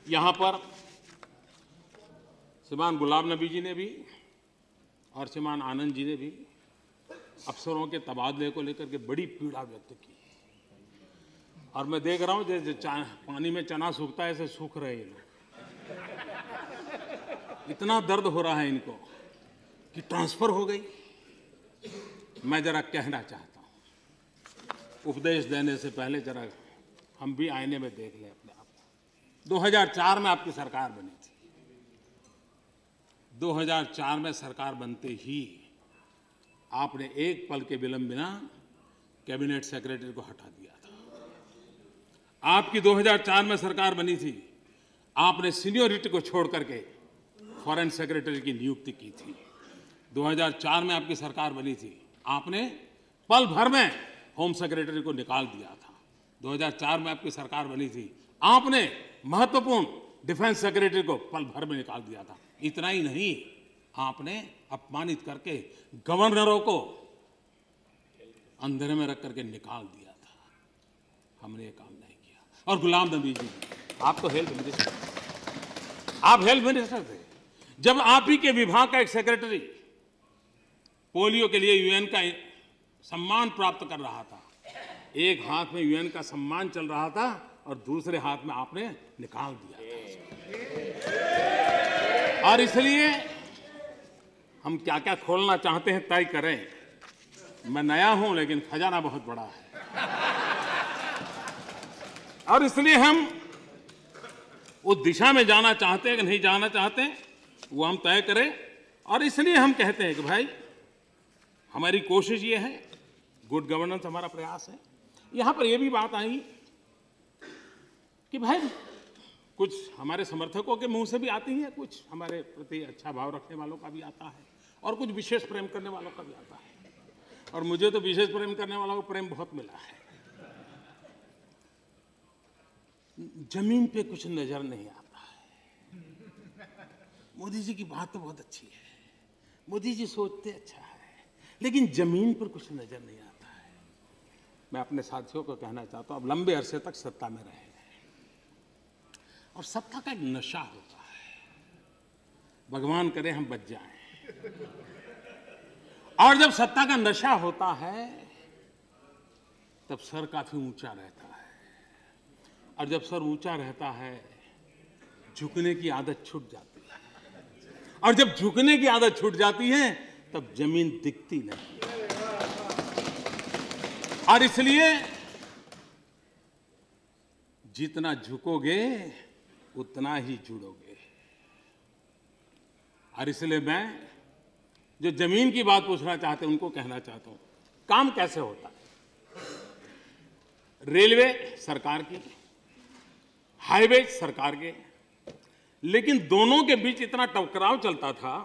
यहाँ पर श्रीमान गुलाम नबी जी ने भी और श्रीमान आनंद जी ने भी अफसरों के तबादले को लेकर के बड़ी पीड़ा व्यक्त की और मैं देख रहा हूँ जैसे पानी में चना सूखता है ऐसे सूख रहे हैं लोग। इतना दर्द हो रहा है इनको कि ट्रांसफर हो गई। मैं जरा कहना चाहता हूँ, उपदेश देने से पहले जरा हम भी आईने में देख लें अपने आप को। 2004 में आपकी सरकार बनी थी। 2004 में सरकार बनते ही आपने एक पल के विलंब बिना कैबिनेट सेक्रेटरी को हटा दिया था। आपकी 2004 में सरकार बनी थी, आपने सीनियरिटी को छोड़ करके फॉरेन सेक्रेटरी की नियुक्ति की थी। 2004 में आपकी सरकार बनी थी, आपने पल भर में होम सेक्रेटरी को निकाल दिया था। 2004 में आपकी सरकार बनी थी, आपने महत्वपूर्ण डिफेंस सेक्रेटरी को पल भर में निकाल दिया था। इतना ही नहीं, आपने अपमानित करके गवर्नरों को अंधेरे में रख करके निकाल दिया था। हमने ये काम नहीं किया। और गुलाम नबी जी, आप तो हेल्थ मिनिस्टर, आप हेल्थ मिनिस्टर थे जब आप ही के विभाग का एक सेक्रेटरी पोलियो के लिए यूएन का सम्मान प्राप्त कर रहा था। एक हाथ में यूएन का सम्मान चल रहा था और दूसरे हाथ में आपने निकाल दिया था। और इसलिए हम क्या क्या खोलना चाहते हैं तय करें। मैं नया हूं लेकिन खजाना बहुत बड़ा है और इसलिए हम उस दिशा में जाना चाहते हैं कि नहीं जाना चाहते वो हम तय करें। और इसलिए हम कहते हैं कि भाई हमारी कोशिश ये है, गुड गवर्नेंस हमारा प्रयास है। यहां पर यह भी बात आई कि भाई कुछ हमारे समर्थकों के मुंह से भी आती है, कुछ हमारे प्रति अच्छा भाव रखने वालों का भी आता है और कुछ विशेष प्रेम करने वालों का भी आता है। और मुझे तो विशेष प्रेम करने वालों को प्रेम बहुत मिला है। जमीन पे कुछ नजर नहीं आता है। मोदी जी की बात तो बहुत अच्छी है, मोदी जी सोचते अच्छा है, लेकिन जमीन पर कुछ नजर नहीं आता है। मैं अपने साथियों को कहना चाहता हूं, अब लंबे अरसे तक सत्ता में रहे और सत्ता का एक नशा होता है, भगवान करे हम बच जाएं। और जब सत्ता का नशा होता है तब सर काफी ऊंचा रहता है और जब सर ऊंचा रहता है झुकने की आदत छूट जाती है और जब झुकने की आदत छूट जाती है तब जमीन दिखती नहीं। और इसलिए जितना झुकोगे उतना ही जुड़ोगे। और इसलिए मैं जो जमीन की बात पूछना चाहते हैं उनको कहना चाहता हूं, काम कैसे होता है। रेलवे सरकार की, हाईवे सरकार के, लेकिन दोनों के बीच इतना टकराव चलता था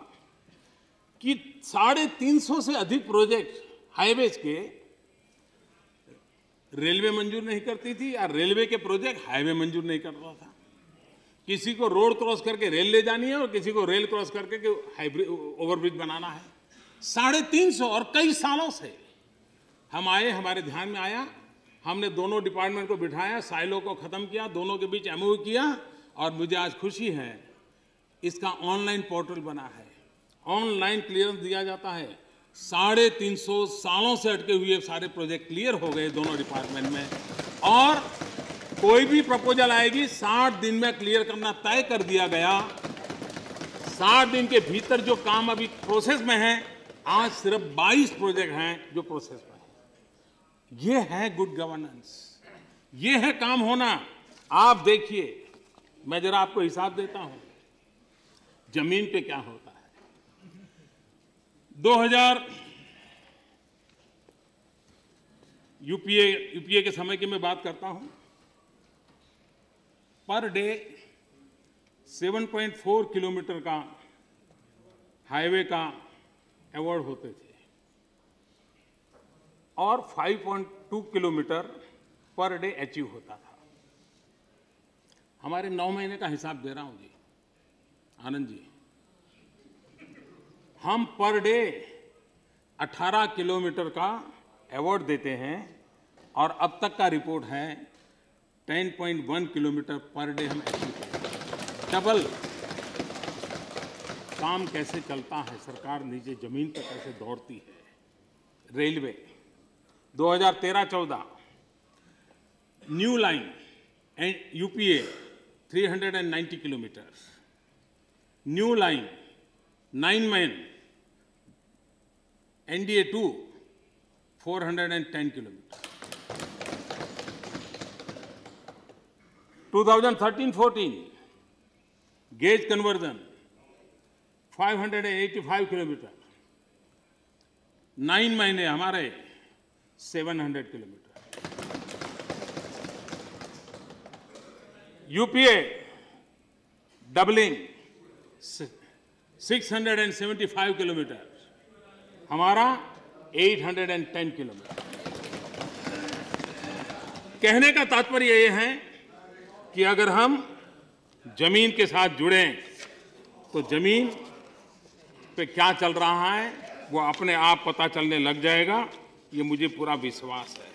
कि 350 से अधिक प्रोजेक्ट हाईवेज के रेलवे मंजूर नहीं करती थी और रेलवे के प्रोजेक्ट हाईवे मंजूर नहीं करता था। किसी को रोड क्रॉस करके रेल ले जानी है और किसी को रेल क्रॉस करके हाईब्रिज ओवरब्रिज बनाना है। 350 और कई सालों से हम आए, हमारे ध्यान में आया, हमने दोनों डिपार्टमेंट को बिठाया, साइलो को खत्म किया, दोनों के बीच एमओयू किया और मुझे आज खुशी है इसका ऑनलाइन पोर्टल बना है, ऑनलाइन क्लियरेंस दिया जाता है। 350 सालों से अटके हुए सारे प्रोजेक्ट क्लियर हो गए दोनों डिपार्टमेंट में और कोई भी प्रपोजल आएगी 60 दिन में क्लियर करना तय कर दिया गया। 60 दिन के भीतर जो काम अभी प्रोसेस में है, आज सिर्फ 22 प्रोजेक्ट हैं जो प्रोसेस में है। ये है गुड गवर्नेंस, ये है काम होना। आप देखिए, मैं जरा आपको हिसाब देता हूं जमीन पे क्या होता है। 2000 यूपीए के समय की मैं बात करता हूं, पर डे 7.4 किलोमीटर का हाईवे का अवार्ड होते थे और 5.2 किलोमीटर पर डे अचीव होता था। हमारे 9 महीने का हिसाब दे रहा हूं जी, आनंद जी, हम पर डे 18 किलोमीटर का अवार्ड देते हैं और अब तक का रिपोर्ट है 10.1 किलोमीटर पर डे हम अचीव करें। डबल काम कैसे चलता है, सरकार नीचे जमीन पर कैसे दौड़ती है। Railway 2013-14 new line and UPA 390 kilometre, new line 9 man NDA 2 410 kilometre. 2013-14 gauge conversion 585 kilometre, 9 महीने हमारे 700 किलोमीटर। यूपीए डबलिंग 675 किलोमीटर, हमारा 810 किलोमीटर। कहने का तात्पर्य ये है कि अगर हम जमीन के साथ जुड़ें तो जमीन पे क्या चल रहा है वो अपने आप पता चलने लग जाएगा, ये मुझे पूरा विश्वास है।